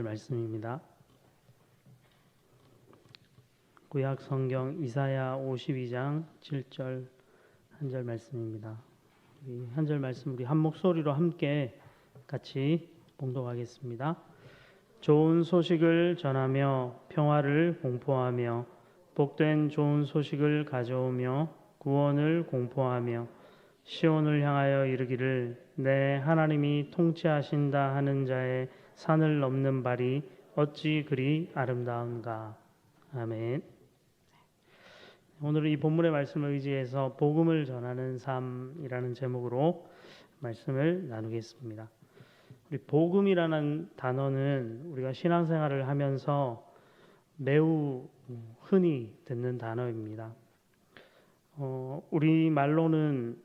말씀입니다. 구약 성경 이사야 52장 7절 한 절 말씀입니다. 한 절 말씀 우리 한 목소리로 함께 같이 봉독하겠습니다. 좋은 소식을 전하며 평화를 공포하며 복된 좋은 소식을 가져오며 구원을 공포하며 시온을 향하여 이르기를 내 하나님이 통치하신다 하는 자의 산을 넘는 발이 어찌 그리 아름다운가. 아멘. 오늘은 이 본문의 말씀을 의지해서 복음을 전하는 삶이라는 제목으로 말씀을 나누겠습니다. 우리 복음이라는 단어는 우리가 신앙생활을 하면서 매우 흔히 듣는 단어입니다. 우리 말로는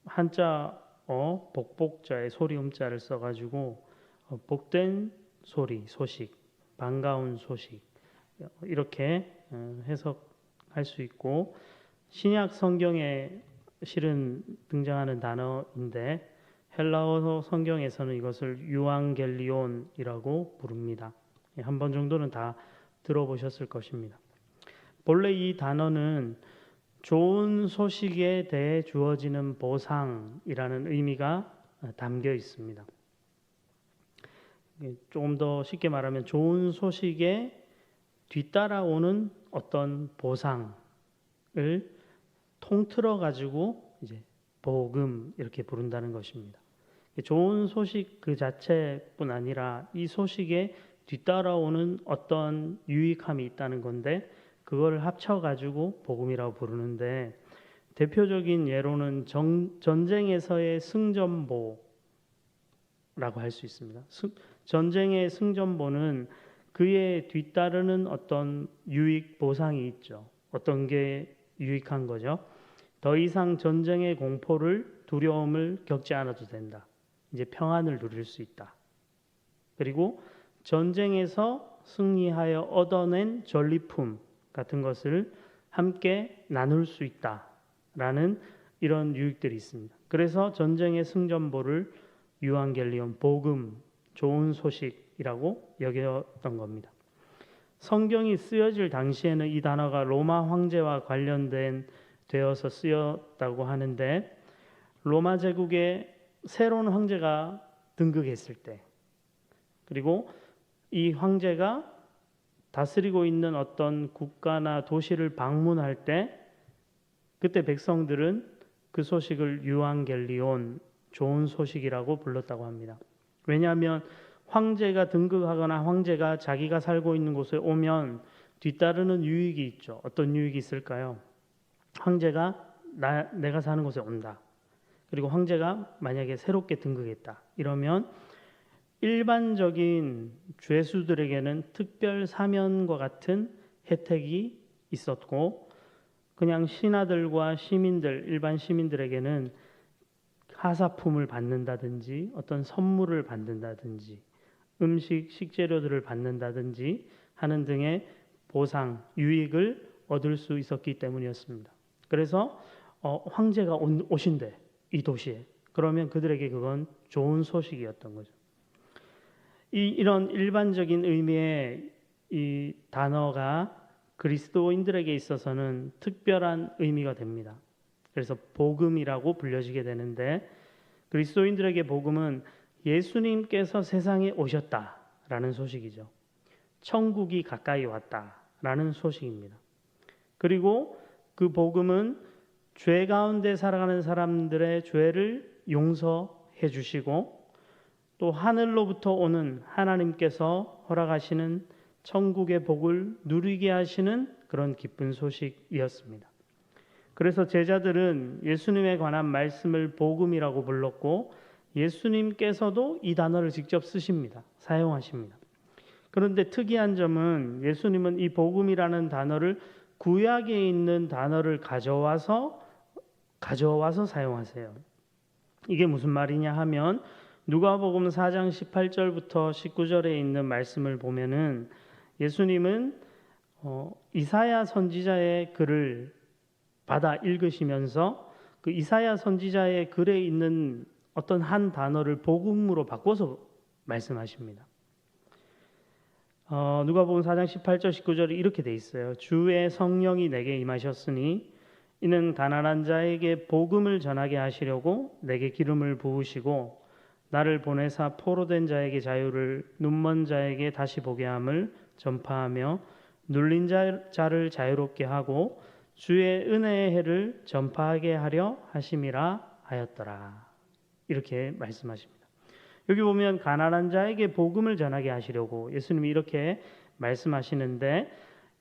한자어 복복자에 소리음자를 써가지고 복된 소리, 소식, 반가운 소식 이렇게 해석할 수 있고 신약 성경에 실은 등장하는 단어인데 헬라어 성경에서는 이것을 유앙겔리온이라고 부릅니다. 한 번 정도는 다 들어보셨을 것입니다. 본래 이 단어는 좋은 소식에 대해 주어지는 보상이라는 의미가 담겨 있습니다. 조금 더 쉽게 말하면 좋은 소식에 뒤따라오는 어떤 보상을 통틀어 가지고 이제 복음 이렇게 부른다는 것입니다. 좋은 소식 그 자체뿐 아니라 이 소식에 뒤따라오는 어떤 유익함이 있다는 건데 그걸 합쳐 가지고 복음이라고 부르는데 대표적인 예로는 전쟁에서의 승전보라고 할 수 있습니다. 전쟁의 승전보는 그에 뒤따르는 어떤 유익 보상이 있죠. 어떤 게 유익한 거죠? 더 이상 전쟁의 공포를 두려움을 겪지 않아도 된다. 이제 평안을 누릴 수 있다. 그리고 전쟁에서 승리하여 얻어낸 전리품 같은 것을 함께 나눌 수 있다라는 이런 유익들이 있습니다. 그래서 전쟁의 승전보를 유앙겔리온 복음, 좋은 소식이라고 여겼던 겁니다. 성경이 쓰여질 당시에는 이 단어가 로마 황제와 관련된 되어서 쓰였다고 하는데 로마 제국에 새로운 황제가 등극했을 때 그리고 이 황제가 다스리고 있는 어떤 국가나 도시를 방문할 때 그때 백성들은 그 소식을 유앙겔리온 좋은 소식이라고 불렀다고 합니다. 왜냐하면 황제가 등극하거나 황제가 자기가 살고 있는 곳에 오면 뒤따르는 유익이 있죠. 어떤 유익이 있을까요? 황제가 내가 사는 곳에 온다. 그리고 황제가 만약에 새롭게 등극했다. 이러면 일반적인 죄수들에게는 특별 사면과 같은 혜택이 있었고 그냥 신하들과 시민들, 일반 시민들에게는 하사품을 받는다든지 어떤 선물을 받는다든지 음식, 식재료들을 받는다든지 하는 등의 보상, 유익을 얻을 수 있었기 때문이었습니다. 그래서 황제가 오신대, 이 도시에. 그러면 그들에게 그건 좋은 소식이었던 거죠. 이런 일반적인 의미의 이 단어가 그리스도인들에게 있어서는 특별한 의미가 됩니다. 그래서 복음이라고 불려지게 되는데 그리스도인들에게 복음은 예수님께서 세상에 오셨다라는 소식이죠. 천국이 가까이 왔다라는 소식입니다. 그리고 그 복음은 죄 가운데 살아가는 사람들의 죄를 용서해 주시고 또 하늘로부터 오는 하나님께서 허락하시는 천국의 복을 누리게 하시는 그런 기쁜 소식이었습니다. 그래서 제자들은 예수님에 관한 말씀을 복음이라고 불렀고 예수님께서도 이 단어를 직접 쓰십니다. 사용하십니다. 그런데 특이한 점은 예수님은 이 복음이라는 단어를 구약에 있는 단어를 가져와서 사용하세요. 이게 무슨 말이냐 하면 누가복음 4장 18절부터 19절에 있는 말씀을 보면은 예수님은 이사야 선지자의 글을 받아 읽으시면서 그 이사야 선지자의 글에 있는 어떤 한 단어를 복음으로 바꿔서 말씀하십니다. 누가복음 4장 18절 19절이 이렇게 돼 있어요. 주의 성령이 내게 임하셨으니 이는 가난한 자에게 복음을 전하게 하시려고 내게 기름을 부으시고 나를 보내사 포로된 자에게 자유를 눈먼 자에게 다시 보게 함을 전파하며 눌린 자를 자유롭게 하고 주의 은혜의 해를 전파하게 하려 하심이라 하였더라. 이렇게 말씀하십니다. 여기 보면 가난한 자에게 복음을 전하게 하시려고 예수님이 이렇게 말씀하시는데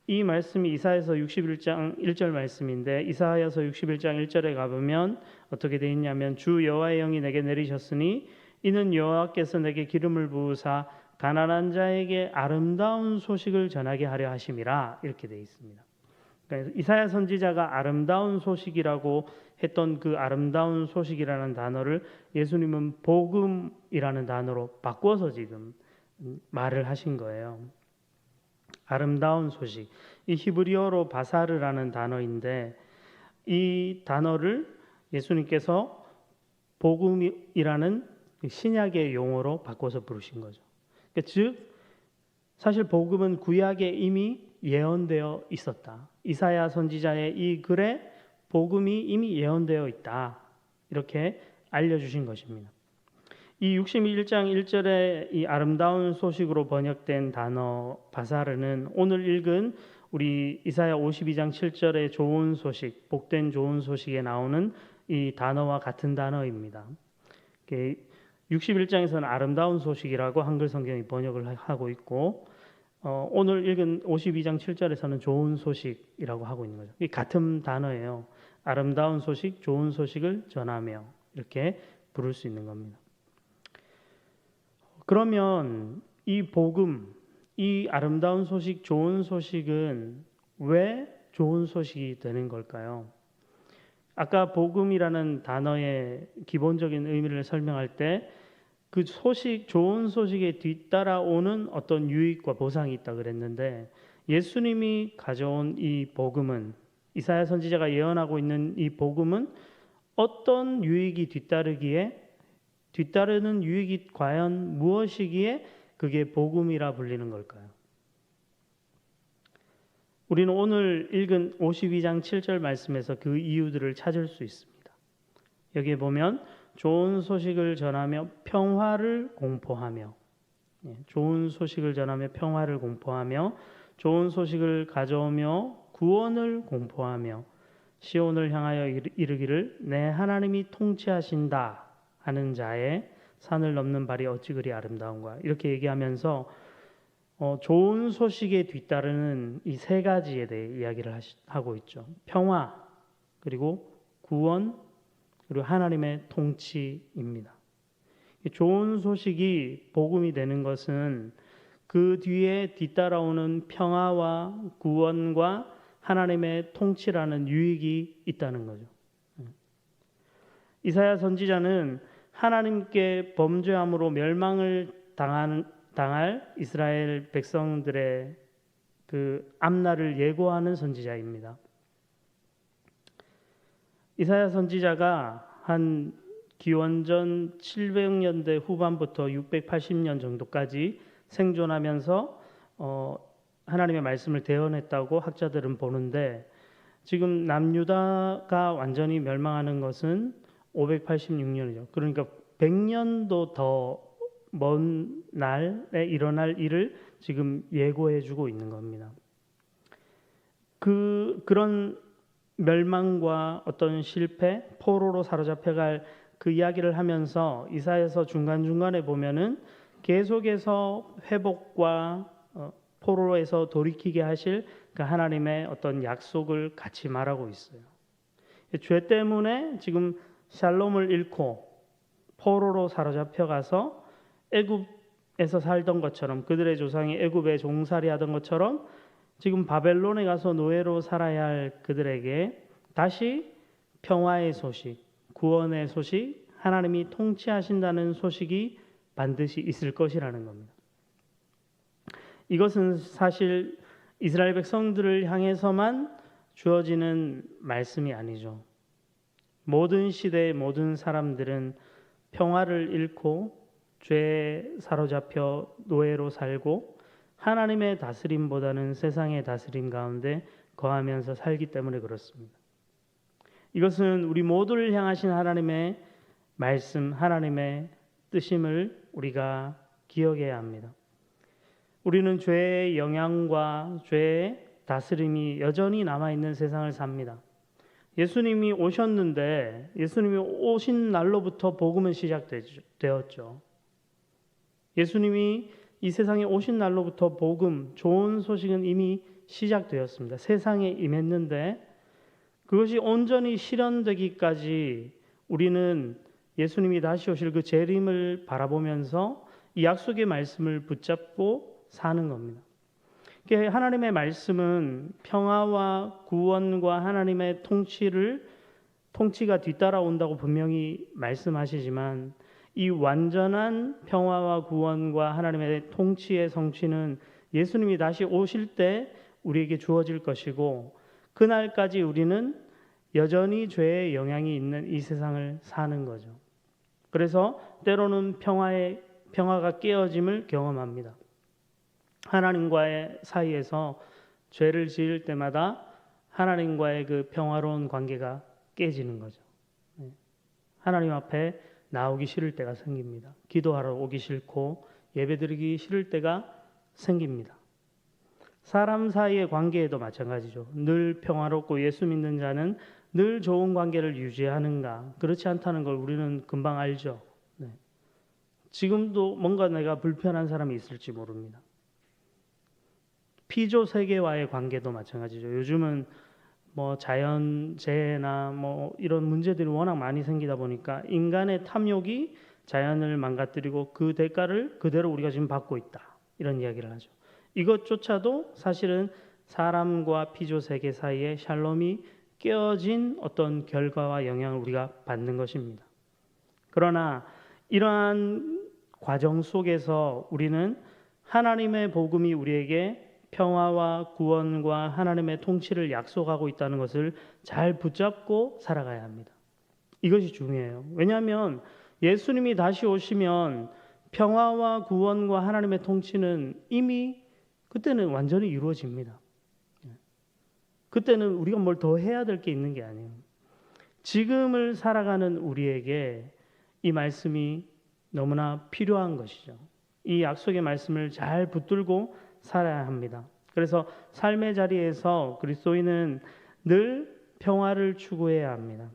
이 말씀이 이사야서 61장 1절 말씀인데 이사야서 61장 1절에 가보면 어떻게 되어 있냐면 주 여호와의 영이 내게 내리셨으니 이는 여호와께서 내게 기름을 부으사 가난한 자에게 아름다운 소식을 전하게 하려 하심이라 이렇게 되어 있습니다. 그러니까 이사야 선지자가 아름다운 소식이라고 했던 그 아름다운 소식이라는 단어를 예수님은 복음이라는 단어로 바꿔서 지금 말을 하신 거예요. 아름다운 소식. 이 히브리어로 바사르라는 단어인데 이 단어를 예수님께서 복음이라는 신약의 용어로 바꿔서 부르신 거죠. 그러니까 즉 사실 복음은 구약에 이미 예언되어 있었다. 이사야 선지자의 이 글에 복음이 이미 예언되어 있다. 이렇게 알려주신 것입니다. 이 61장 1절의 이 아름다운 소식으로 번역된 단어 바사르는 오늘 읽은 우리 이사야 52장 7절의 좋은 소식, 복된 좋은 소식에 나오는 이 단어와 같은 단어입니다. 61장에서는 아름다운 소식이라고 한글 성경이 번역을 하고 있고 오늘 읽은 52장 7절에서는 좋은 소식이라고 하고 있는 거죠. 이 같은 단어예요. 아름다운 소식, 좋은 소식을 전하며 이렇게 부를 수 있는 겁니다. 그러면 이 복음, 이 아름다운 소식, 좋은 소식은 왜 좋은 소식이 되는 걸까요? 아까 복음이라는 단어의 기본적인 의미를 설명할 때 그 소식, 좋은 소식에 뒤따라오는 어떤 유익과 보상이 있다 그랬는데 예수님이 가져온 이 복음은 이사야 선지자가 예언하고 있는 이 복음은 어떤 유익이 뒤따르는 유익이 과연 무엇이기에 그게 복음이라 불리는 걸까요? 우리는 오늘 읽은 52장 7절 말씀에서 그 이유들을 찾을 수 있습니다. 여기에 보면 좋은 소식을 전하며 평화를 공포하며 좋은 소식을 전하며 평화를 공포하며 좋은 소식을 가져오며 구원을 공포하며 시온을 향하여 이르기를 내 하나님이 통치하신다 하는 자의 산을 넘는 발이 어찌 그리 아름다운가 이렇게 얘기하면서 좋은 소식에 뒤따르는 이 세 가지에 대해 이야기를 하고 있죠. 평화, 그리고 구원, 그리고 하나님의 통치입니다. 좋은 소식이 복음이 되는 것은 그 뒤에 뒤따라오는 평화와 구원과 하나님의 통치라는 유익이 있다는 거죠. 이사야 선지자는 하나님께 범죄함으로 멸망을 당할 이스라엘 백성들의 그 앞날을 예고하는 선지자입니다. 이사야 선지자가 한 기원전 700년대 후반부터 680년 정도까지 생존하면서 하나님의 말씀을 대언했다고 학자들은 보는데 지금 남유다가 완전히 멸망하는 것은 586년이죠. 그러니까 100년도 더 먼 날에 일어날 일을 지금 예고해주고 있는 겁니다. 그런 멸망과 어떤 실패, 포로로 사로잡혀갈 그 이야기를 하면서 이사야서 중간중간에 보면은 계속해서 회복과 포로에서 돌이키게 하실 그 하나님의 어떤 약속을 같이 말하고 있어요. 죄 때문에 지금 샬롬을 잃고 포로로 사로잡혀가서 애굽에서 살던 것처럼 그들의 조상이 애굽에 종살이 하던 것처럼 지금 바벨론에 가서 노예로 살아야 할 그들에게 다시 평화의 소식, 구원의 소식, 하나님이 통치하신다는 소식이 반드시 있을 것이라는 겁니다. 이것은 사실 이스라엘 백성들을 향해서만 주어지는 말씀이 아니죠. 모든 시대의 모든 사람들은 평화를 잃고 죄에 사로잡혀 노예로 살고 하나님의 다스림보다는 세상의 다스림 가운데 거하면서 살기 때문에 그렇습니다. 이것은 우리 모두를 향하신 하나님의 말씀, 하나님의 뜻임을 우리가 기억해야 합니다. 우리는 죄의 영향과 죄의 다스림이 여전히 남아있는 세상을 삽니다. 예수님이 오셨는데 예수님이 오신 날로부터 복음은 시작되었죠. 예수님이 이 세상에 오신 날로부터 복음, 좋은 소식은 이미 시작되었습니다. 세상에 임했는데 그것이 온전히 실현되기까지 우리는 예수님이 다시 오실 그 재림을 바라보면서 이 약속의 말씀을 붙잡고 사는 겁니다. 하나님의 말씀은 평화와 구원과 하나님의 통치가 뒤따라온다고 분명히 말씀하시지만 이 완전한 평화와 구원과 하나님의 통치의 성취는 예수님이 다시 오실 때 우리에게 주어질 것이고 그날까지 우리는 여전히 죄의 영향이 있는 이 세상을 사는 거죠. 그래서 때로는 평화가 깨어짐을 경험합니다. 하나님과의 사이에서 죄를 지을 때마다 하나님과의 그 평화로운 관계가 깨지는 거죠. 하나님 앞에 나오기 싫을 때가 생깁니다. 기도하러 오기 싫고 예배드리기 싫을 때가 생깁니다. 사람 사이의 관계에도 마찬가지죠. 늘 평화롭고 예수 믿는 자는 늘 좋은 관계를 유지하는가? 그렇지 않다는 걸 우리는 금방 알죠. 지금도 뭔가 내가 불편한 사람이 있을지 모릅니다. 피조 세계와의 관계도 마찬가지죠. 요즘은 뭐 자연재해나 뭐 이런 문제들이 워낙 많이 생기다 보니까 인간의 탐욕이 자연을 망가뜨리고 그 대가를 그대로 우리가 지금 받고 있다. 이런 이야기를 하죠. 이것조차도 사실은 사람과 피조 세계 사이에 샬롬이 깨어진 어떤 결과와 영향을 우리가 받는 것입니다. 그러나 이러한 과정 속에서 우리는 하나님의 복음이 우리에게 평화와 구원과 하나님의 통치를 약속하고 있다는 것을 잘 붙잡고 살아가야 합니다. 이것이 중요해요. 왜냐하면 예수님이 다시 오시면 평화와 구원과 하나님의 통치는 이미 그때는 완전히 이루어집니다. 그때는 우리가 뭘 더 해야 될 게 있는 게 아니에요. 지금을 살아가는 우리에게 이 말씀이 너무나 필요한 것이죠. 이 약속의 말씀을 잘 붙들고 살아야 합니다. 그래서 삶의 자리에서 그리스도인은 늘 평화를 추구해야 합니다.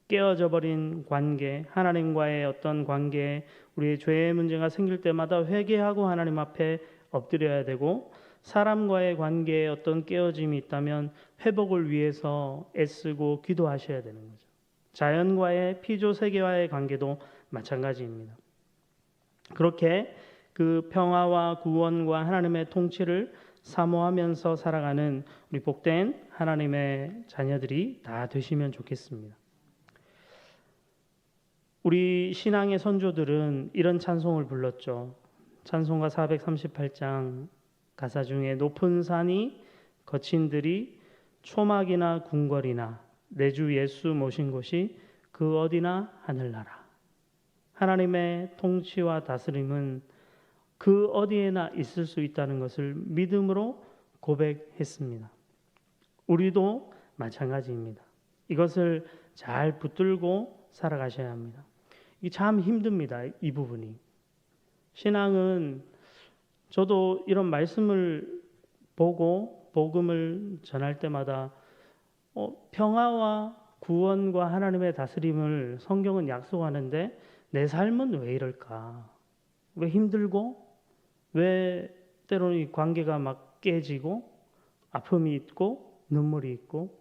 깨어져 버린 관계, 하나님과의 어떤 관계, 우리의 죄의 문제가 생길 때마다 회개하고 하나님 앞에 엎드려야 되고 사람과의 관계에 어떤 깨어짐이 있다면 회복을 위해서 애쓰고 기도하셔야 되는 거죠. 자연과의 피조 세계와의 관계도 마찬가지입니다. 그렇게 그 평화와 구원과 하나님의 통치를 사모하면서 살아가는 우리 복된 하나님의 자녀들이 다 되시면 좋겠습니다. 우리 신앙의 선조들은 이런 찬송을 불렀죠. 찬송가 438장 가사 중에 높은 산이 거친 들이 초막이나 궁궐이나 내 주 예수 모신 곳이 그 어디나 하늘나라. 하나님의 통치와 다스림은 그 어디에나 있을 수 있다는 것을 믿음으로 고백했습니다. 우리도 마찬가지입니다. 이것을 잘 붙들고 살아가셔야 합니다. 이게 참 힘듭니다. 이 부분이. 신앙은 저도 이런 말씀을 보고 복음을 전할 때마다 평화와 구원과 하나님의 다스림을 성경은 약속하는데 내 삶은 왜 이럴까? 왜 힘들고 왜 때로는 이 관계가 막 깨지고 아픔이 있고 눈물이 있고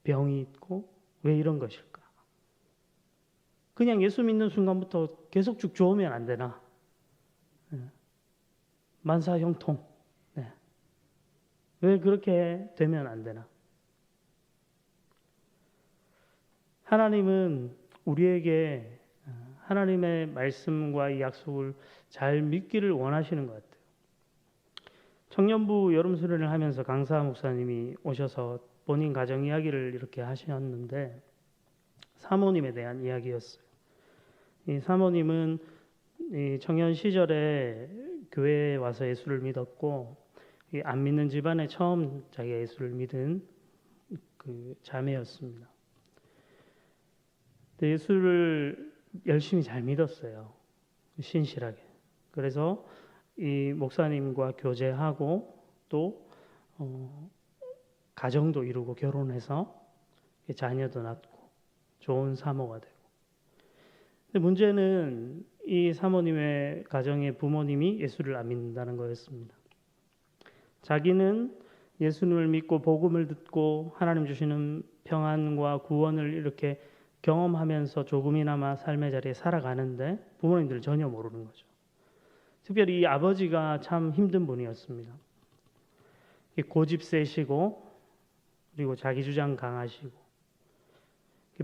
병이 있고 왜 이런 것일까? 그냥 예수 믿는 순간부터 계속 쭉 좋으면 안 되나? 만사형통. 왜 그렇게 되면 안 되나? 하나님은 우리에게 하나님의 말씀과 이 약속을 잘 믿기를 원하시는 것 같아요. 청년부 여름 수련을 하면서 강사 목사님이 오셔서 본인 가정 이야기를 이렇게 하셨는데 사모님에 대한 이야기였어요. 이 사모님은 이 청년 시절에 교회에 와서 예수를 믿었고 안 믿는 집안에 처음 자기가 예수를 믿은 그 자매였습니다. 예수를 열심히 잘 믿었어요. 신실하게. 그래서 이 목사님과 교제하고 또 가정도 이루고 결혼해서 자녀도 낳고 좋은 사모가 되고. 근데 문제는 이 사모님의 가정의 부모님이 예수를 안 믿는다는 거였습니다. 자기는 예수님을 믿고 복음을 듣고 하나님 주시는 평안과 구원을 이렇게 경험하면서 조금이나마 삶의 자리에 살아가는데 부모님들은 전혀 모르는 거죠. 특별히 이 아버지가 참 힘든 분이었습니다. 고집 세시고 그리고 자기 주장 강하시고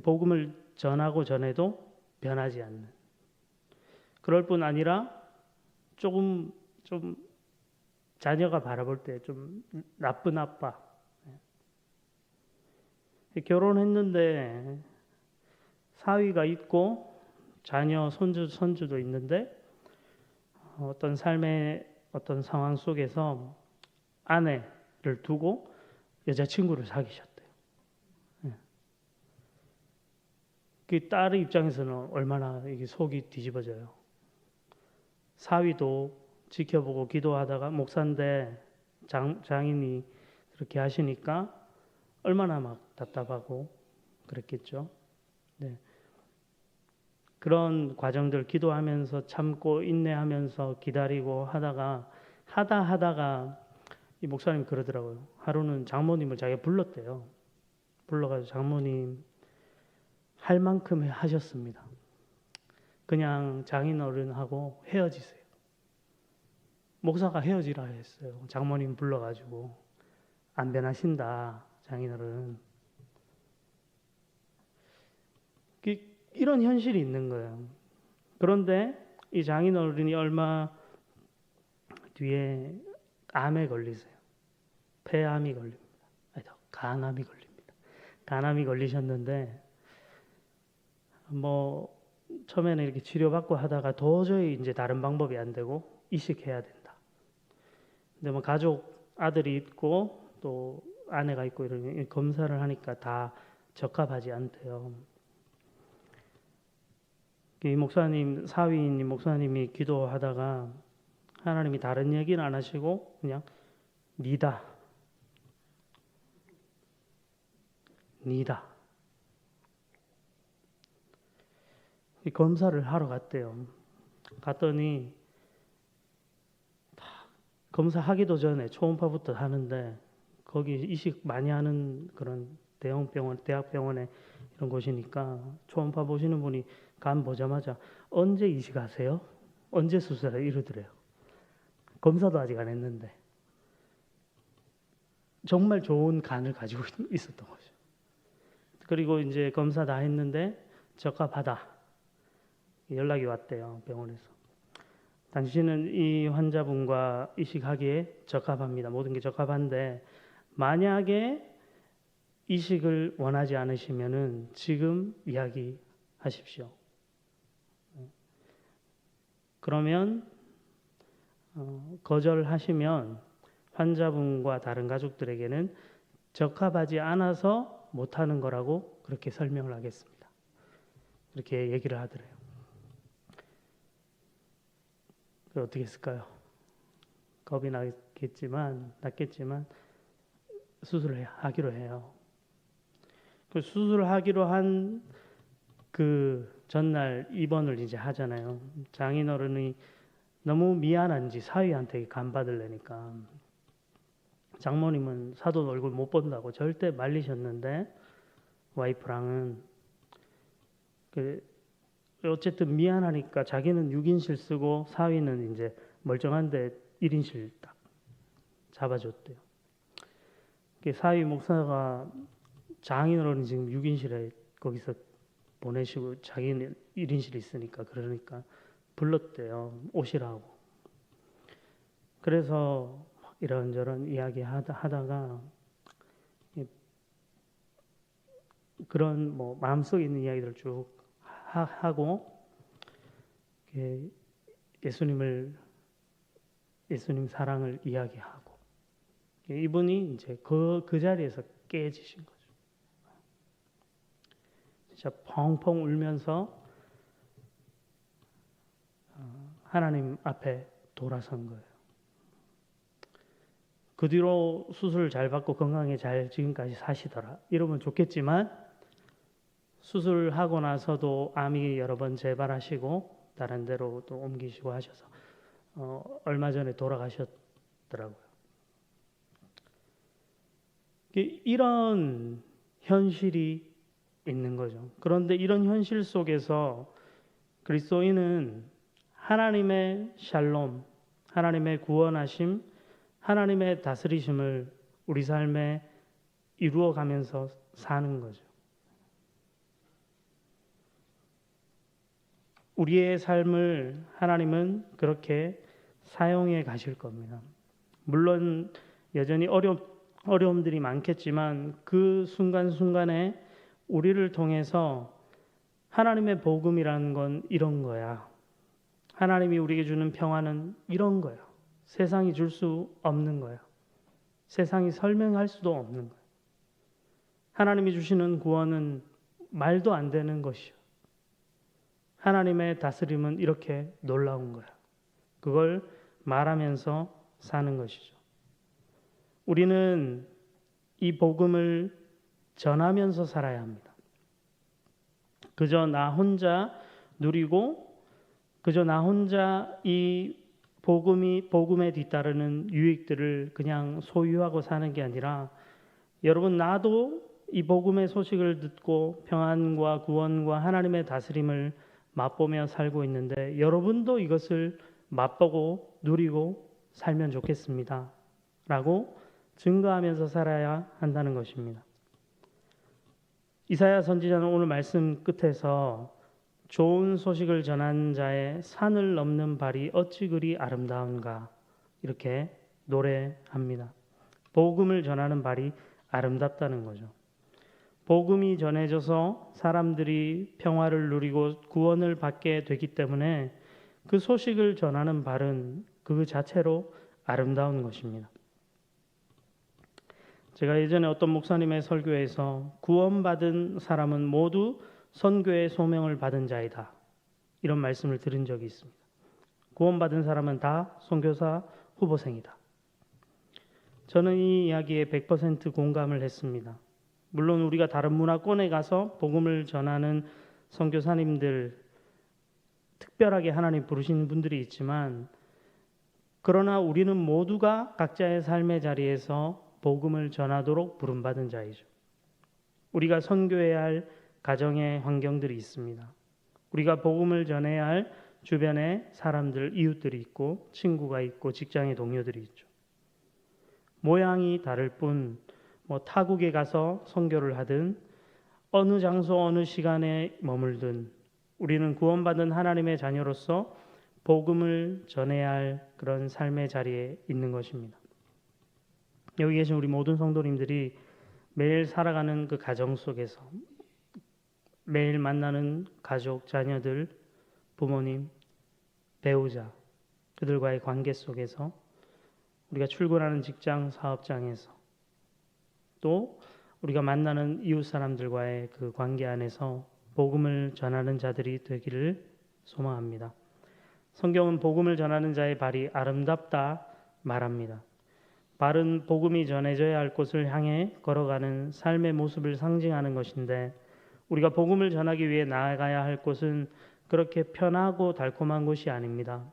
복음을 전하고 전해도 변하지 않는, 그럴 뿐 아니라 좀 자녀가 바라볼 때 좀 나쁜 아빠. 결혼했는데 사위가 있고 자녀 손주도 있는데 어떤 삶의 어떤 상황 속에서 아내를 두고 여자친구를 사귀셨대요. 그 딸의 입장에서는 얼마나 이게 속이 뒤집어져요. 사위도 지켜보고 기도하다가 목사인데 장인이 그렇게 하시니까 얼마나 막 답답하고 그랬겠죠. 네. 그런 과정들 기도하면서 참고 인내하면서 기다리고 하다가 이 목사님 그러더라고요. 하루는 장모님을 자기가 불렀대요. 불러가지고 장모님 할 만큼 하셨습니다. 그냥 장인어른하고 헤어지세요. 목사가 헤어지라 했어요. 장모님 불러가지고 안 변하신다 장인어른. 이런 현실이 있는 거예요. 그런데 이 장인어른이 얼마 뒤에 암에 걸리세요. 폐암이 걸립니다. 간암이 걸립니다. 간암이 걸리셨는데 처음에는 이렇게 치료받고 하다가 도저히 이제 다른 방법이 안 되고 이식해야 된다. 근데 가족 아들이 있고 또 아내가 있고 이런 검사를 하니까 다 적합하지 않대요. 이 목사님, 사위인 목사님이 기도하다가 하나님이 다른 얘기는 안 하시고 그냥 니다. 검사를 하러 갔대요. 갔더니 검사하기도 전에 초음파부터 하는데 거기 이식 많이 하는 그런 대형 병원, 대학병원에 이런 곳이니까 초음파 보시는 분이 간 보자마자 언제 이식하세요? 언제 수술해요? 이러더래요. 검사도 아직 안 했는데 정말 좋은 간을 가지고 있었던 거죠. 그리고 이제 검사 다 했는데 적합하다. 연락이 왔대요. 병원에서. 당신은 이 환자분과 이식하기에 적합합니다. 모든 게 적합한데 만약에 이식을 원하지 않으시면은 지금 이야기하십시오. 그러면 거절하시면 환자분과 다른 가족들에게는 적합하지 않아서 못하는 거라고 그렇게 설명을 하겠습니다. 이렇게 얘기를 하더래요. 어떻게 했을까요? 겁이 났겠지만 수술을 하기로 해요. 그 수술하기로 한 그 전날 입원을 이제 하잖아요. 장인어른이 너무 미안한지 사위한테 간 받으려니까 장모님은 사돈 얼굴 못 본다고 절대 말리셨는데 와이프랑은 어쨌든 미안하니까 자기는 6인실 쓰고 사위는 이제 멀쩡한데 1인실 딱 잡아줬대요. 사위 목사가 장인어른이 지금 6인실에 거기서 보내시고 자기는 1인실이 있으니까 그러니까 불렀대요. 오시라고. 그래서 이런저런 이야기 하다가 그런 마음속에 있는 이야기들 쭉 하고 예수님 사랑을 이야기하고 이분이 이제 그 자리에서 깨지신 거죠. 진짜 펑펑 울면서 하나님 앞에 돌아선 거예요. 그 뒤로 수술 잘 받고 건강하게 잘 지금까지 사시더라. 이러면 좋겠지만 수술하고 나서도 암이 여러 번 재발하시고 다른 데로 또 옮기시고 하셔서 얼마 전에 돌아가셨더라고요. 이런 현실이 있는 거죠. 그런데 이런 현실 속에서 그리스도인은 하나님의 샬롬, 하나님의 구원하심, 하나님의 다스리심을 우리 삶에 이루어가면서 사는 거죠. 우리의 삶을 하나님은 그렇게 사용해 가실 겁니다. 물론 여전히 어려움들이 많겠지만 그 순간순간에 우리를 통해서 하나님의 복음이라는 건 이런 거야. 하나님이 우리에게 주는 평화는 이런 거야. 세상이 줄 수 없는 거야. 세상이 설명할 수도 없는 거야. 하나님이 주시는 구원은 말도 안 되는 것이요. 하나님의 다스림은 이렇게 놀라운 거야. 그걸 말하면서 사는 것이죠. 우리는 이 복음을 전하면서 살아야 합니다. 그저 나 혼자 누리고 그저 나 혼자 이 복음에 뒤따르는 유익들을 그냥 소유하고 사는 게 아니라 여러분 나도 이 복음의 소식을 듣고 평안과 구원과 하나님의 다스림을 맛보며 살고 있는데 여러분도 이것을 맛보고 누리고 살면 좋겠습니다. 라고 증거하면서 살아야 한다는 것입니다. 이사야 선지자는 오늘 말씀 끝에서 좋은 소식을 전한 자의 산을 넘는 발이 어찌 그리 아름다운가 이렇게 노래합니다. 복음을 전하는 발이 아름답다는 거죠. 복음이 전해져서 사람들이 평화를 누리고 구원을 받게 되기 때문에 그 소식을 전하는 발은 그 자체로 아름다운 것입니다. 제가 예전에 어떤 목사님의 설교에서 구원받은 사람은 모두 선교의 소명을 받은 자이다. 이런 말씀을 들은 적이 있습니다. 구원받은 사람은 다 선교사 후보생이다. 저는 이 이야기에 100% 공감을 했습니다. 물론 우리가 다른 문화권에 가서 복음을 전하는 선교사님들 특별하게 하나님 부르신 분들이 있지만 그러나 우리는 모두가 각자의 삶의 자리에서 복음을 전하도록 부름받은 자이죠. 우리가 선교해야 할 가정의 환경들이 있습니다. 우리가 복음을 전해야 할 주변에 사람들, 이웃들이 있고 친구가 있고 직장의 동료들이 있죠. 모양이 다를 뿐 타국에 가서 선교를 하든 어느 장소 어느 시간에 머물든 우리는 구원받은 하나님의 자녀로서 복음을 전해야 할 그런 삶의 자리에 있는 것입니다. 여기 계신 우리 모든 성도님들이 매일 살아가는 그 가정 속에서 매일 만나는 가족, 자녀들, 부모님, 배우자 그들과의 관계 속에서 우리가 출근하는 직장, 사업장에서 또 우리가 만나는 이웃 사람들과의 그 관계 안에서 복음을 전하는 자들이 되기를 소망합니다. 성경은 복음을 전하는 자의 발이 아름답다 말합니다. 발은 복음이 전해져야 할 곳을 향해 걸어가는 삶의 모습을 상징하는 것인데 우리가 복음을 전하기 위해 나아가야 할 곳은 그렇게 편하고 달콤한 곳이 아닙니다.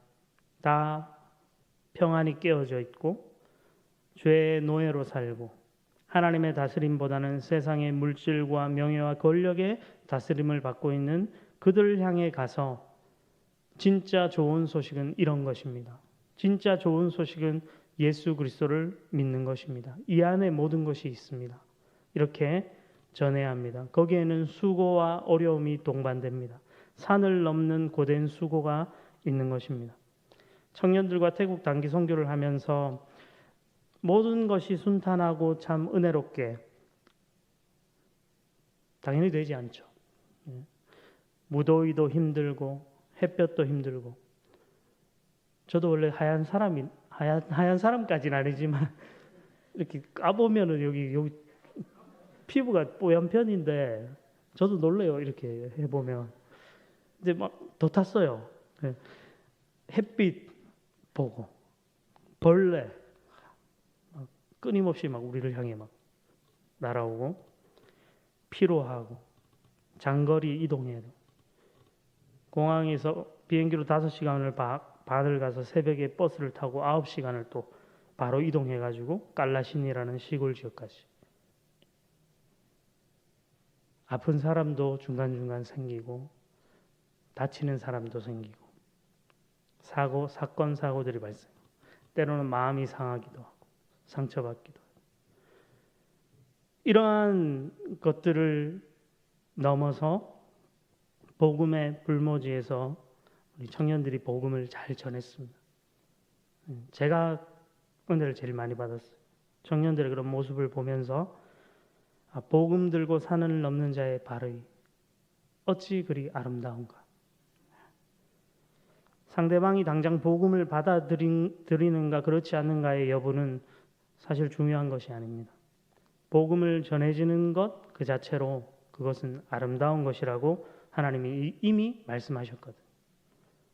다 평안이 깨어져 있고 죄의 노예로 살고 하나님의 다스림보다는 세상의 물질과 명예와 권력의 다스림을 받고 있는 그들을 향해 가서 진짜 좋은 소식은 이런 것입니다. 진짜 좋은 소식은 예수 그리스도를 믿는 것입니다. 이 안에 모든 것이 있습니다. 이렇게 전해야 합니다. 거기에는 수고와 어려움이 동반됩니다. 산을 넘는 고된 수고가 있는 것입니다. 청년들과 태국 단기 선교를 하면서 모든 것이 순탄하고 참 은혜롭게 당연히 되지 않죠. 무더위도 힘들고 햇볕도 힘들고 저도 원래 하얀 사람까지는 아니지만 이렇게 까보면은 여기 피부가 뽀얀 편인데 저도 놀래요. 이렇게 해보면 이제 막 더 탔어요. 햇빛 보고 벌레 막 끊임없이 막 우리를 향해 막 날아오고 피로하고 장거리 이동해야 돼. 공항에서 비행기로 5시간을 바늘 가서 새벽에 버스를 타고 9시간을 또 바로 이동해가지고 깔라신이라는 시골 지역까지. 아픈 사람도 중간중간 생기고 다치는 사람도 생기고 사건 사고들이 발생. 때로는 마음이 상하기도 하고 상처받기도 하고. 이러한 것들을 넘어서 복음의 불모지에서 우리 청년들이 복음을 잘 전했습니다. 제가 은혜를 제일 많이 받았어요. 청년들의 그런 모습을 보면서 복음 들고 산을 넘는 자의 발이 어찌 그리 아름다운가. 상대방이 당장 복음을 받아들이는가 그렇지 않는가의 여부는 사실 중요한 것이 아닙니다. 복음을 전해지는 것 그 자체로 그것은 아름다운 것이라고 하나님이 이미 말씀하셨거든요.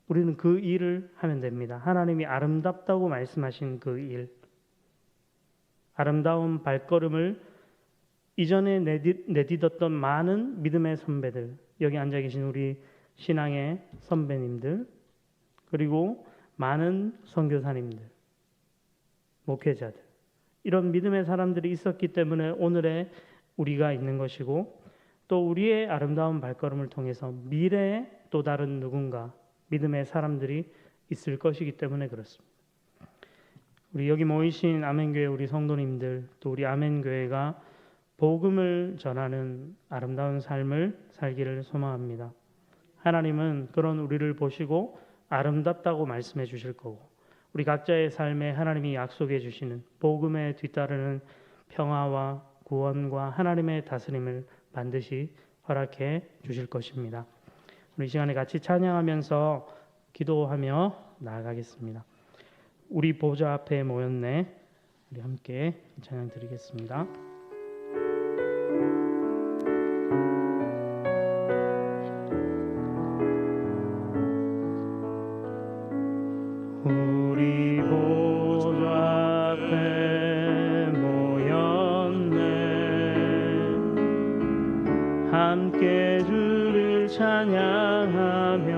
우리는 그 일을 하면 됩니다. 하나님이 아름답다고 말씀하신 그 일, 아름다운 발걸음을 이전에 내딛었던 많은 믿음의 선배들, 여기 앉아 계신 우리 신앙의 선배님들, 그리고 많은 선교사님들, 목회자들, 이런 믿음의 사람들이 있었기 때문에 오늘의 우리가 있는 것이고, 또 우리의 아름다운 발걸음을 통해서 미래에 또 다른 누군가 믿음의 사람들이 있을 것이기 때문에 그렇습니다. 우리 여기 모이신 아멘교회 우리 성도님들, 또 우리 아멘교회가 복음을 전하는 아름다운 삶을 살기를 소망합니다. 하나님은 그런 우리를 보시고 아름답다고 말씀해 주실 거고, 우리 각자의 삶에 하나님이 약속해 주시는 복음에 뒤따르는 평화와 구원과 하나님의 다스림을 반드시 허락해 주실 것입니다. 우리 시간에 같이 찬양하면서 기도하며 나아가겠습니다. 우리 보좌 앞에 모였네. 우리 함께 찬양 드리겠습니다. 우리 보좌 앞에 모였네. 함께 주를 찬양하며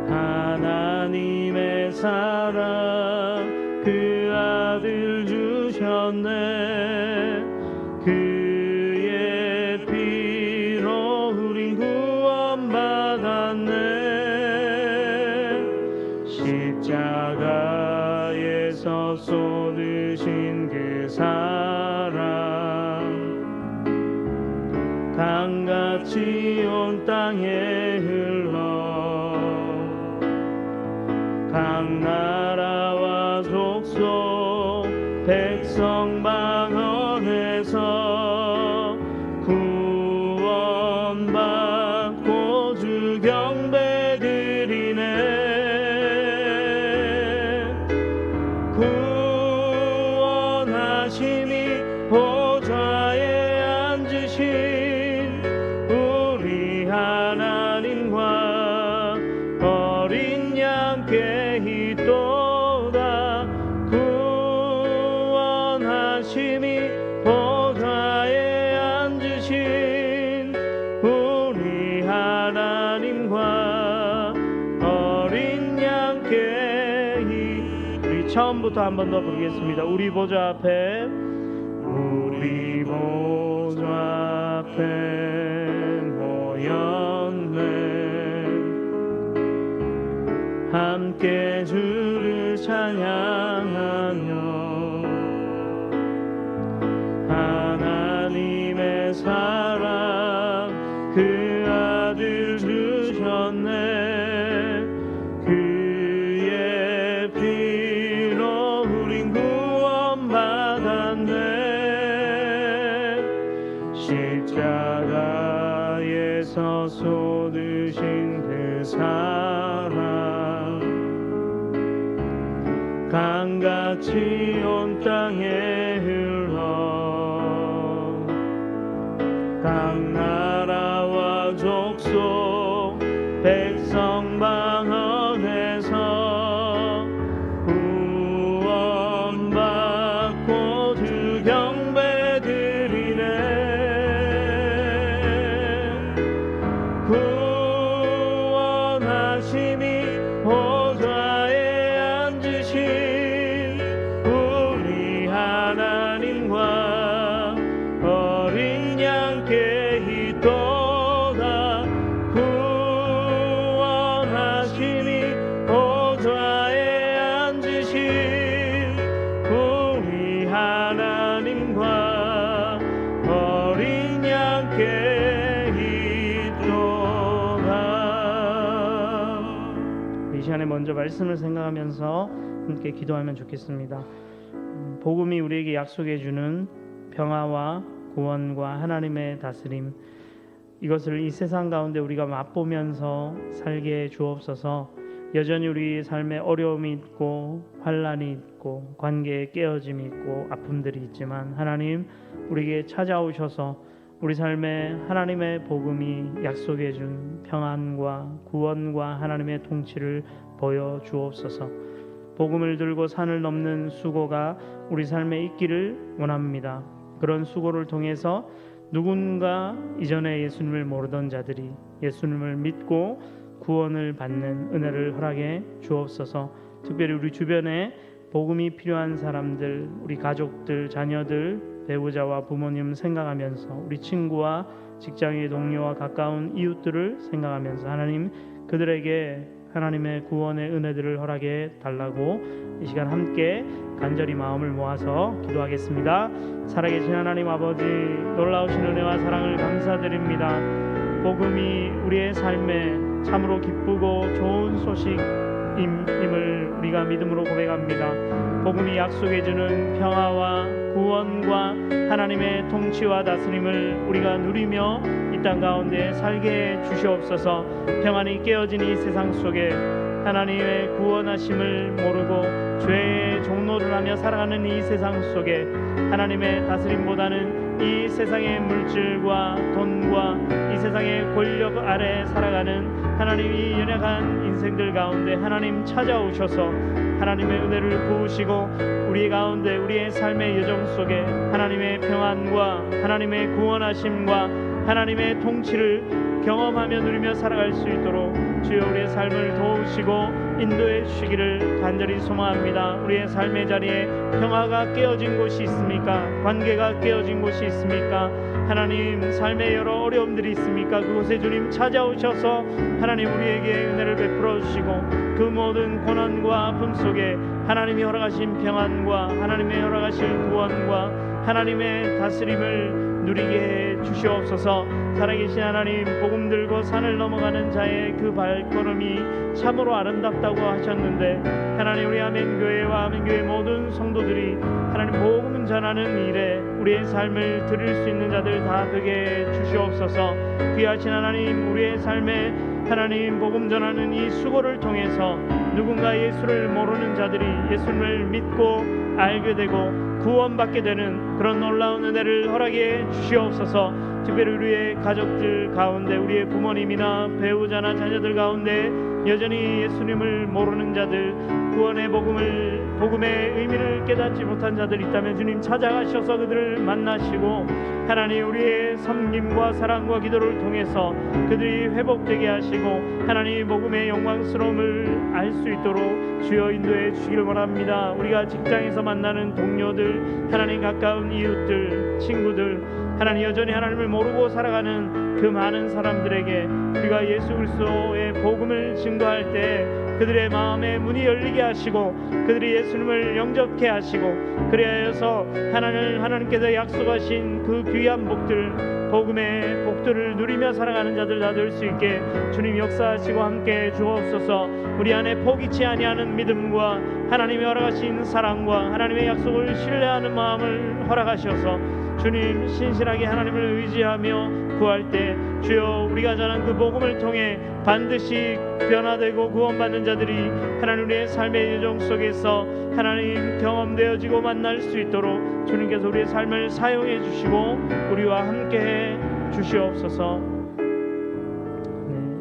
하나님의 사랑 그 아들 주셨네. 그의 피로 우린 구원받았네. 십자가에서 쏟으신 그 사랑 강같이 온 땅에 흘러 각 나라와 족속 백성 방언에서 구원받고 주 경배 드리네. 구원하심이 보좌에 앉으신 우리 하나님과 어린 양께 있도다. 구원하심이 보좌에 앉으신 우리 하나님과 어린 양께 우리 처음부터 한 번 더 부르겠습니다. 우리 보좌 앞에, 우리 보좌 앞에 모였네. 함께 주를 찬양하며 하나님의 사랑 그 아들 주셨네. 그의 피로 우린 구원받았네. 십자가에서 쏟으신 그 사랑 강같이 온 땅에 흘러 각 나라와 족속 백성 방언에서 구원받고 주 경배 드리네. 구원하심이 보좌에 앉으신 우리 하나님과 어린 양께 있도다. 구원하심이 보좌에 앉으신 우리 하나님과 어린 양께 있도다. 이 시간에 먼저 말씀을 생각하면서 함께 기도하면 좋겠습니다. 복음이 우리에게 약속해 주는 평화와 구원과 하나님의 다스림, 이것을 이 세상 가운데 우리가 맛보면서 살게 주옵소서. 여전히 우리 삶에 어려움이 있고 환난이 있고 관계에 깨어짐이 있고 아픔들이 있지만 하나님 우리에게 찾아오셔서 우리 삶에 하나님의 복음이 약속해 준 평안과 구원과 하나님의 통치를 보여 주옵소서. 복음을 들고 산을 넘는 수고가 우리 삶에 있기를 원합니다. 그런 수고를 통해서 누군가 이전에 예수님을 모르던 자들이 예수님을 믿고 구원을 받는 은혜를 허락해 주옵소서. 특별히 우리 주변에 복음이 필요한 사람들, 우리 가족들, 자녀들, 배우자와 부모님 생각하면서 우리 친구와 직장의 동료와 가까운 이웃들을 생각하면서 하나님 그들에게 하나님의 구원의 은혜들을 허락해 달라고 이 시간 함께 간절히 마음을 모아서 기도하겠습니다. 살아계신 하나님 아버지, 놀라우신 은혜와 사랑을 감사드립니다. 복음이 우리의 삶에 참으로 기쁘고 좋은 소식임을 우리가 믿음으로 고백합니다. 복음이 약속해주는 평화와 구원과 하나님의 통치와 다스림을 우리가 누리며 이 땅 가운데 살게 주시옵소서. 평안이 깨어진 이 세상 속에 하나님의 구원하심을 모르고 죄의 종노를 하며 살아가는 이 세상 속에 하나님의 다스림보다는 이 세상의 물질과 돈과 이 세상의 권력 아래 살아가는 하나님이 연약한 인생들 가운데 하나님 찾아오셔서 하나님의 은혜를 부으시고 우리 가운데 우리의 삶의 여정 속에 하나님의 평안과 하나님의 구원하심과 하나님의 통치를 경험하며 누리며 살아갈 수 있도록 주여 우리의 삶을 도우시고 인도해 주시기를 간절히 소망합니다. 우리의 삶의 자리에 평화가 깨어진 곳이 있습니까? 관계가 깨어진 곳이 있습니까? 하나님 삶의 여러 어려움들이 있습니까? 그곳에 주님 찾아오셔서 하나님 우리에게 은혜를 베풀어 주시고 그 모든 고난과 아픔 속에 하나님이 허락하신 평안과 하나님의 허락하신 구원과 하나님의 다스림을 누리게 해 주시옵소서. 살아계신 하나님, 복음 들고 산을 넘어가는 자의 그 발걸음이 참으로 아름답다고 하셨는데 하나님 우리 아멘교회와 아멘교회 모든 성도들이 하나님 복음 전하는 일에 우리의 삶을 드릴 수 있는 자들 다 되게 해 주시옵소서. 귀하신 하나님, 우리의 삶에 하나님 복음 전하는 이 수고를 통해서 누군가 예수를 모르는 자들이 예수님을 믿고 알게 되고 구원받게 되는 그런 놀라운 은혜를 허락해 주시옵소서. 특별히 우리의 가족들 가운데 우리의 부모님이나 배우자나 자녀들 가운데 여전히 예수님을 모르는 자들, 구원의 복음의 의미를 깨닫지 못한 자들 있다면 주님 찾아가셔서 그들을 만나시고 하나님 우리의 섬김과 사랑과 기도를 통해서 그들이 회복되게 하시고 하나님 복음의 영광스러움을 알 수 있도록 주여 인도해 주시길 원합니다. 우리가 직장에서 만나는 동료들, 하나님 가까운 이웃들, 친구들, 하나님 여전히 하나님을 모르고 살아가는 그 많은 사람들에게 우리가 예수 그리스도의 복음을 증거할 때 그들의 마음에 문이 열리게 하시고 그들이 예수님을 영접케 하시고 그리하여서 하나님께서 약속하신 그 귀한 복음의 복들을 누리며 살아가는 자들 다 될 수 있게 주님 역사하시고 함께 주옵소서. 우리 안에 포기치 아니하는 믿음과 하나님이 허락하신 사랑과 하나님의 약속을 신뢰하는 마음을 허락하셔서 주님 신실하게 하나님을 의지하며 구할 때 주여 우리가 전한 그 복음을 통해 반드시 변화되고 구원받는 자들이 하나님 우리의 삶의 여정 속에서 하나님 경험되어지고 만날 수 있도록 주님께서 우리의 삶을 사용해 주시고 우리와 함께해 주시옵소서.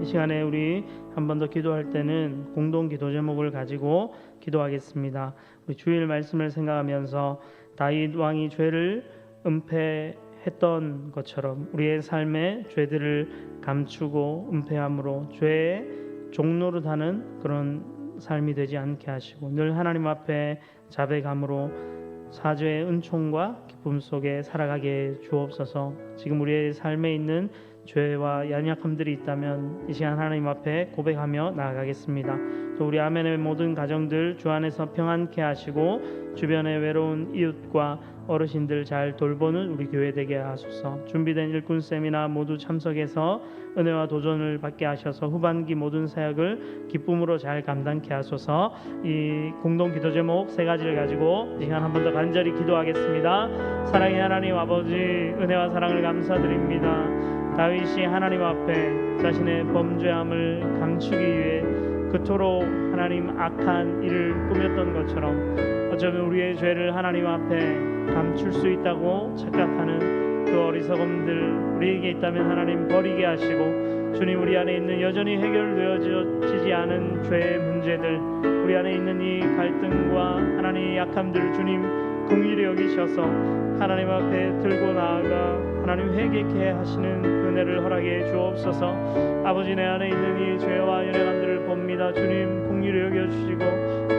이 시간에 우리 한 번 더 기도할 때는 공동 기도 제목을 가지고 기도하겠습니다. 우리 주일 말씀을 생각하면서 다윗 왕이 죄를 은폐했던 것처럼 우리의 삶의 죄들을 감추고 은폐함으로 죄의 종로로 하는 그런 삶이 되지 않게 하시고 늘 하나님 앞에 자백함으로 사죄의 은총과 기쁨 속에 살아가게 주옵소서. 지금 우리의 삶에 있는 죄와 연약함들이 있다면 이 시간 하나님 앞에 고백하며 나아가겠습니다. 또 우리 아멘의 모든 가정들 주 안에서 평안케 하시고 주변의 외로운 이웃과 어르신들 잘 돌보는 우리 교회 되게 하소서. 준비된 일꾼 세미나 모두 참석해서 은혜와 도전을 받게 하셔서 후반기 모든 사역을 기쁨으로 잘 감당케 하소서. 이 공동 기도 제목 세 가지를 가지고 이 시간 한 번 더 간절히 기도하겠습니다. 사랑의 하나님 아버지, 은혜와 사랑을 감사드립니다. 다윗이 하나님 앞에 자신의 범죄함을 감추기 위해 그토록 하나님 악한 일을 꾸몄던 것처럼 어쩌면 우리의 죄를 하나님 앞에 감출 수 있다고 착각하는 그 어리석음들 우리에게 있다면 하나님 버리게 하시고 주님 우리 안에 있는 여전히 해결되어지지 않은 죄의 문제들 우리 안에 있는 이 갈등과 하나님의 약함들을 주님 긍휼히 여기셔서 하나님 앞에 들고 나아가 하나님 회개케 하시는 은혜를 허락해 주옵소서. 아버지 내 안에 있는 이 죄와 연약함들을 봅니다. 주님 긍휼히 여겨주시고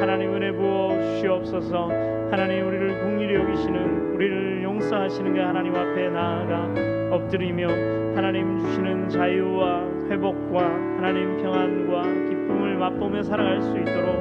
하나님 은혜 부어 주시옵소서. 하나님 우리를 긍휼히 여기시는 우리를 용서하시는 게 하나님 앞에 나아가 엎드리며 하나님 주시는 자유와 회복과 하나님 평안과 기쁨을 맛보며 살아갈 수 있도록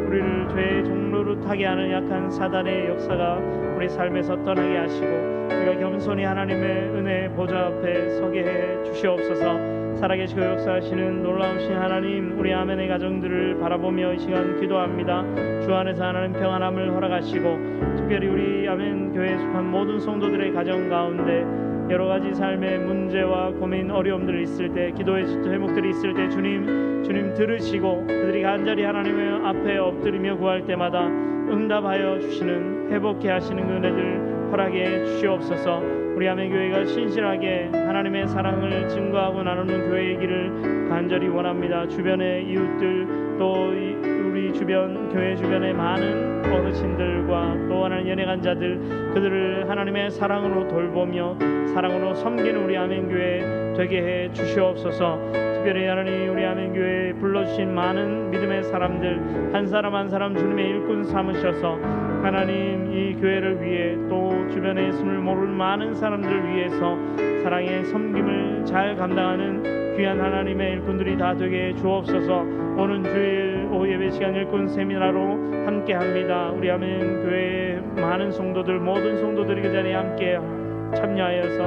우리를 죄의 종로로 타게 하는 약한 사단의 역사가 우리 삶에서 떠나게 하시고 우리가 겸손히 하나님의 은혜 보좌 앞에 서게 해 주시옵소서. 살아계시고 역사하시는 놀라우신 하나님 우리 아멘의 가정들을 바라보며 이 시간 기도합니다. 주 안에서 하나님 평안함을 허락하시고 특별히 우리 아멘 교회에 속한 모든 성도들의 가정 가운데 여러 가지 삶의 문제와 고민 어려움들이 있을 때 기도의 제목들이 있을 때 주님 들으시고 그들이 간절히 하나님의 앞에 엎드리며 구할 때마다 응답하여 주시는 회복케 하시는 그 은혜들 허락해 주시옵소서. 우리 아멘 교회가 신실하게 하나님의 사랑을 증거하고 나누는 교회의 길을 간절히 원합니다. 주변의 이웃들 또 우리 주변 교회 주변의 많은 어르신들과 또 하나님 연약한 자들 그들을 하나님의 사랑으로 돌보며 사랑으로 섬기는 우리 아멘 교회 되게 해 주시옵소서. 특별히 하나님 우리 아멘 교회에 불러주신 많은 믿음의 사람들 한 사람 한 사람 주님의 일꾼 삼으셔서 하나님 이 교회를 위해 또 주변에 있음을 모르는 많은 사람들을 위해서 사랑의 섬김을 잘 감당하는 귀한 하나님의 일꾼들이 다 되게 주옵소서. 오는 주일 오후 예배 시간 일꾼 세미나로 함께합니다. 우리 아멘 교회의 많은 성도들 모든 성도들이 그 자리에 함께 참여하여서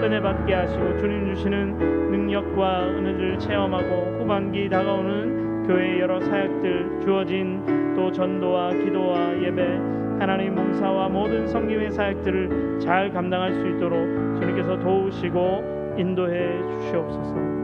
은혜 받게 하시고 주님 주시는 능력과 은혜를 체험하고 후반기 다가오는 교회의 여러 사역들 주어진 또 전도와 기도와 예배 하나님 봉사와 모든 섬김의 사역들을 잘 감당할 수 있도록 주님께서 도우시고 인도해 주시옵소서.